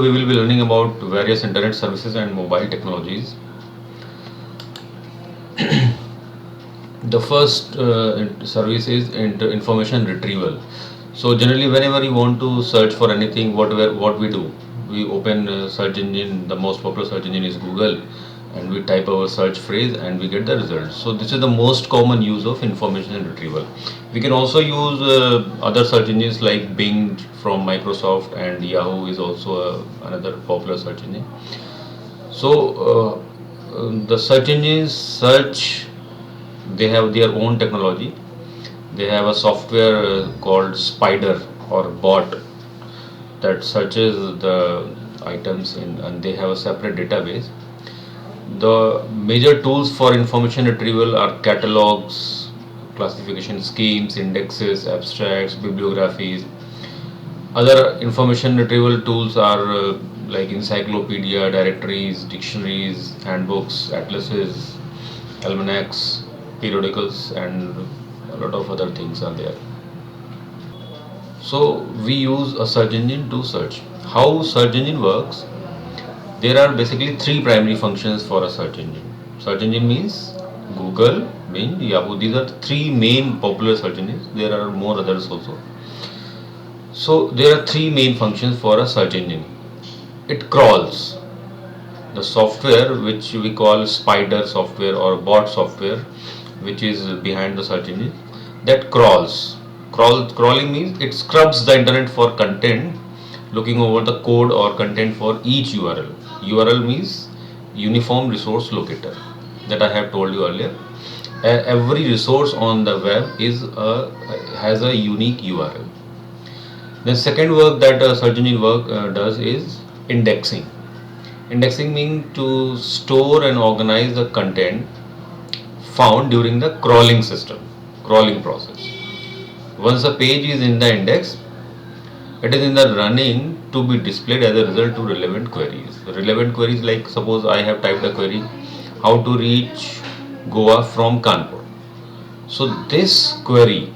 We will be learning about various internet services and mobile technologies. The first service is information retrieval. So generally, whenever you want to search for anything, what we do, we open search engine. The most popular search engine is Google, and we type our search phrase and we get the results. So this is the most common use of information retrieval. We can also use other search engines like Bing from Microsoft, and Yahoo is also another popular search engine. So the search engines search, they have their own technology. They have a software called Spider or Bot that searches the items in, and they have a separate database. The major tools for information retrieval are catalogs, classification schemes, indexes, abstracts, bibliographies. Other information retrieval tools are like encyclopedia, directories, dictionaries, handbooks, atlases, almanacs, periodicals, and a lot of other things are there. So we use a search engine to search. How search engine works? There are basically three primary functions for a search engine. Search engine means Google, Bing, Yahoo. These are three main popular search engines. There are more others also. So there are three main functions for a search engine. It crawls. The software which we call Spider software or Bot software, which is behind the search engine, that crawls. Crawling means it scrubs the internet for content, looking over the code or content for each URL. URL means Uniform Resource Locator, that I have told you earlier. Every resource on the web has a unique URL. The second work that search engine does is indexing. Indexing means to store and organize the content found during the crawling process. Once a page is in the index, it is in the running to be displayed as a result to relevant queries. Relevant queries, like suppose I have typed a query, how to reach Goa from Kanpur. So this query,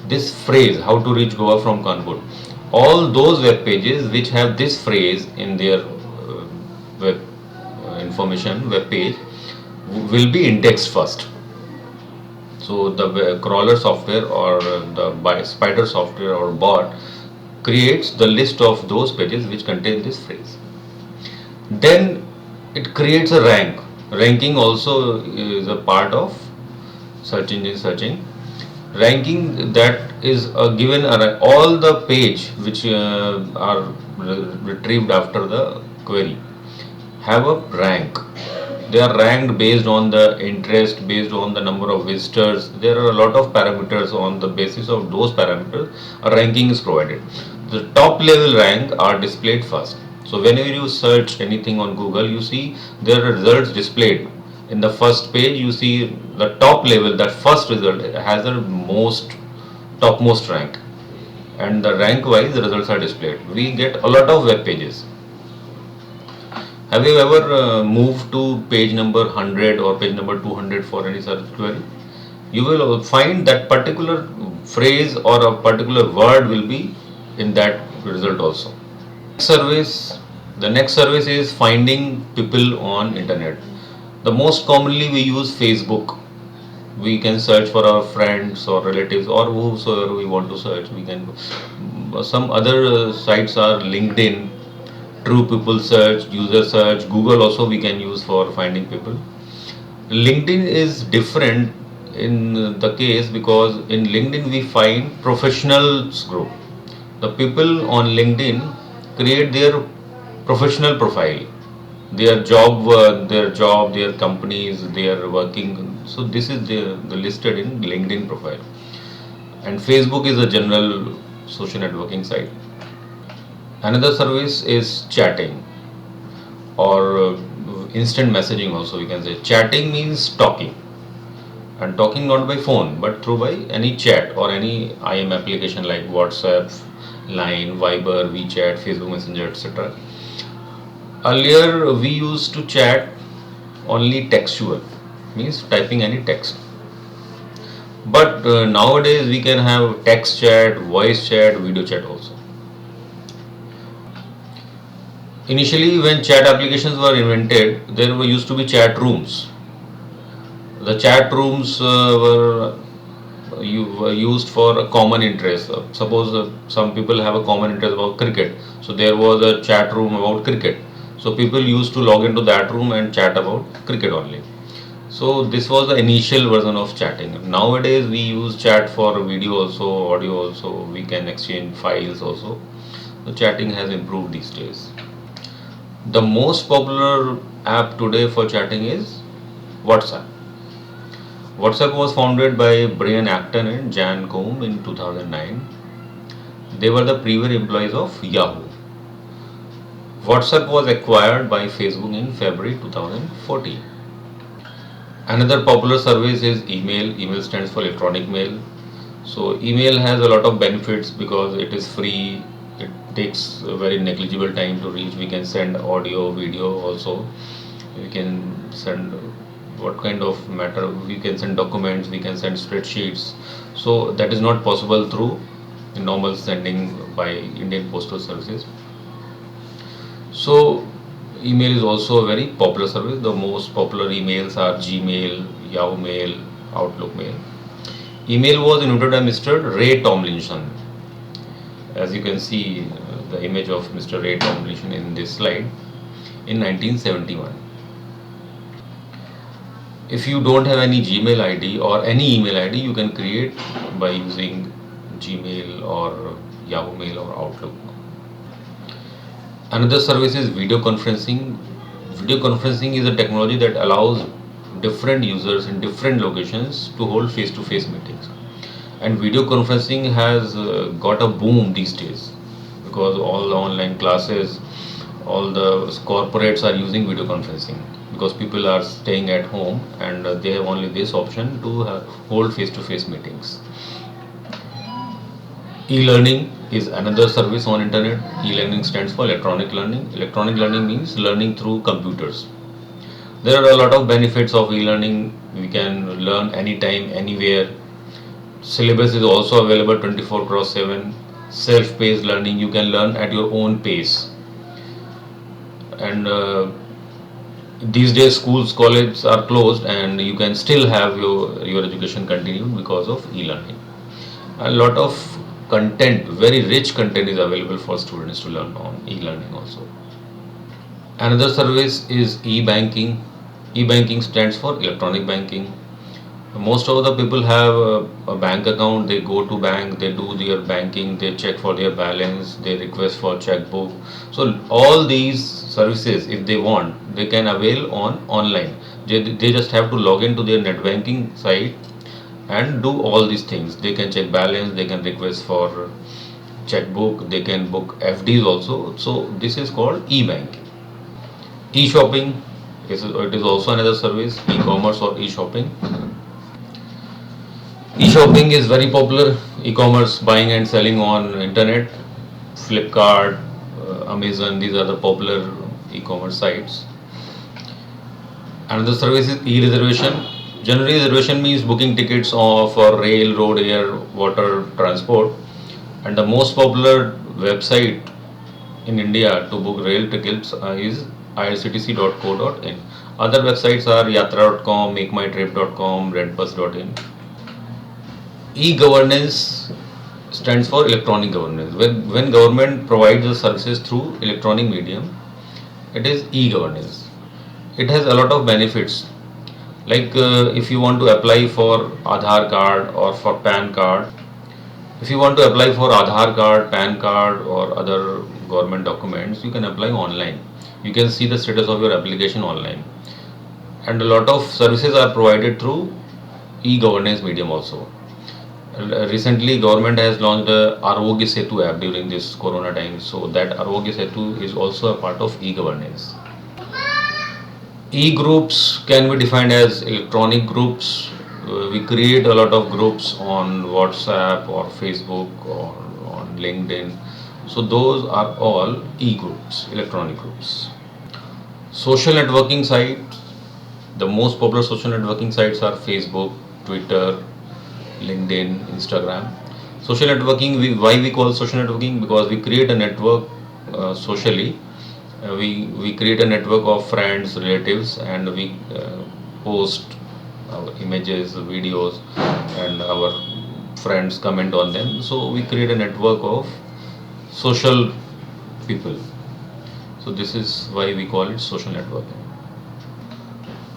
this phrase, how to reach Goa from Kanpur, all those web pages which have this phrase in their web information web page will be indexed first. So the crawler software or the Spider software or bot creates the list of those pages which contain this phrase. Then it creates a rank. Ranking also is a part of search engine searching. Ranking, that is given all the page which are retrieved after the query have a rank. They are ranked based on the interest, based on the number of visitors. There are a lot of parameters. On the basis of those parameters, a ranking is provided. The top level rank are displayed first. So whenever you search anything on Google, you see there are results displayed. In the first page, you see the top level, that first result has the topmost rank, and the rank wise the results are displayed. We get a lot of web pages. Have you ever moved to page number 100 or page number 200 for any search query? You will find that particular phrase or a particular word will be in that result also. Service, the next service is finding people on internet. The most commonly we use Facebook. We can search for our friends or relatives or whosoever we want to search. We can. Some other sites are LinkedIn, True People Search, User Search, Google also we can use for finding people. LinkedIn is different in the case because in LinkedIn we find professionals group. The people on LinkedIn create their professional profile, their companies, they are working. So this is the listed in LinkedIn profile. And Facebook is a general social networking site. Another service is chatting or instant messaging also, we can say. Chatting means talking, and talking not by phone but through by any chat or any IM application like WhatsApp, Line, Viber, WeChat, Facebook Messenger, etc. Earlier we used to chat only textual, means typing any text. But nowadays we can have text chat, voice chat, video chat also. Initially, when chat applications were invented, there were used to be chat rooms. The chat rooms were used for a common interest. Suppose some people have a common interest about cricket, so there was a chat room about cricket. So people used to log into that room and chat about cricket only. So this was the initial version of chatting. Nowadays we use chat for video also, audio also. We can exchange files also. The chatting has improved these days. The most popular app today for chatting is WhatsApp. WhatsApp was founded by Brian Acton and Jan Koum in 2009. They were the previous employees of Yahoo. WhatsApp was acquired by Facebook in February 2014. Another popular service is email. Email stands for electronic mail. So email has a lot of benefits because it is free. It takes a very negligible time to reach. We can send audio, video also. We can send what kind of matter. We can send documents. We can send spreadsheets. So that is not possible through normal sending by Indian postal services. So email is also a very popular service. The most popular emails are Gmail, Yahoo Mail, Outlook Mail. Email was invented by Mr. Ray Tomlinson. As you can see the image of Mr. Ray Tomlinson in this slide in 1971. If you don't have any Gmail ID or any email ID, you can create by using Gmail or Yahoo Mail or Outlook. Another service is video conferencing. Video conferencing is a technology that allows different users in different locations to hold face-to-face meetings. And video conferencing has got a boom these days because all the online classes, all the corporates are using video conferencing because people are staying at home and they have only this option to hold face-to-face meetings. E-learning is another service on internet. E-learning stands for electronic learning. Electronic learning means learning through computers. There are a lot of benefits of e-learning. We can learn anytime, anywhere. Syllabus is also available 24/7. Self-paced learning, you can learn at your own pace. And these days schools, colleges are closed and you can still have your education continued because of e-learning. A lot of content, very rich content is available for students to learn on e-learning also. Another service is e-banking. E-banking stands for electronic banking. Most of the people have a bank account. They go to bank, they do their banking, they check for their balance, they request for checkbook. So all these services, if they want, they can avail on online. They just have to log into their net banking site and do all these things. They can check balance, they can request for checkbook, they can book FDs also. So this is called e-banking. E-shopping it is also another service, e-commerce or e-shopping. E-shopping is very popular. E-commerce, buying and selling on internet. Flipkart, Amazon, these are the popular e-commerce sites. Another service is e-reservation. Generally, reservation means booking tickets for rail, road, air, water transport. And the most popular website in India to book rail tickets is irctc.co.in. Other websites are yatra.com, makemytrip.com, redbus.in. E-governance stands for electronic governance. When government provides the services through electronic medium, it is e-governance. It has a lot of benefits. Like if you want to apply for Aadhaar card or for PAN card, if you want to apply for Aadhaar card, PAN card or other government documents, you can apply online. You can see the status of your application online. And a lot of services are provided through e-governance medium also. Recently, government has launched the Arogya Setu app during this corona time. So that Arogya Setu is also a part of e-governance. E-groups can be defined as electronic groups. We create a lot of groups on WhatsApp or Facebook or on LinkedIn. So those are all e-groups, electronic groups. Social networking sites. The most popular social networking sites are Facebook, Twitter, LinkedIn, Instagram. Social networking, why we call social networking? Because we create a network socially We create a network of friends, relatives, and we post our images, videos, and our friends comment on them. So we create a network of social people. So this is why we call it social networking.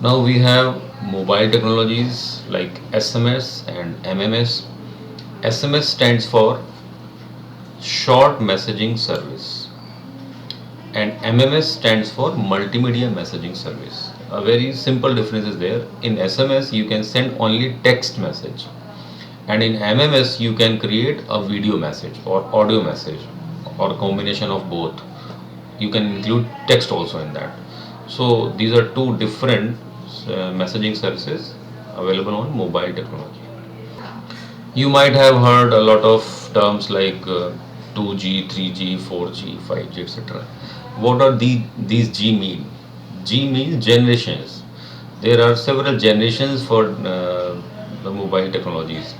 Now we have mobile technologies like SMS and MMS. SMS stands for short messaging service, and MMS stands for multimedia messaging service. A very simple difference is there. In SMS you can send only text message, and in MMS you can create a video message or audio message or combination of both. You can include text also in that. So these are two different messaging services available on mobile technology. You might have heard a lot of terms like 2G, 3G, 4G, 5G, etc. What are these G mean? G means generations. There are several generations for the mobile technologies.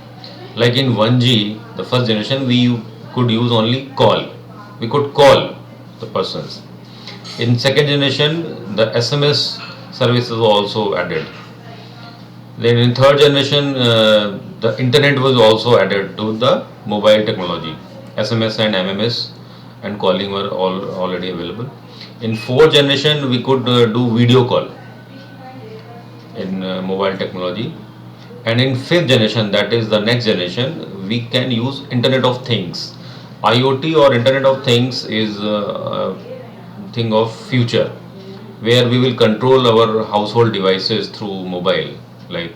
Like in 1G, the first generation, we could use only call. We could call the persons. In second generation, the SMS service was also added. Then in third generation, the internet was also added to the mobile technology. SMS and MMS and calling were all already available. In fourth generation, we could do video call in mobile technology. And in fifth generation, that is the next generation, we can use Internet of Things. IoT or Internet of Things is a thing of future, where we will control our household devices through mobile, like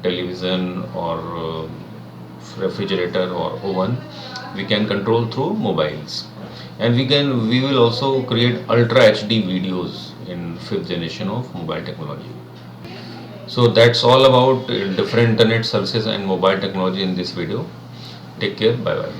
television or refrigerator or oven. We can control through mobiles, and we will also create ultra HD videos in fifth generation of mobile technology. So that's all about different internet services and mobile technology in this video. Take care. Bye bye.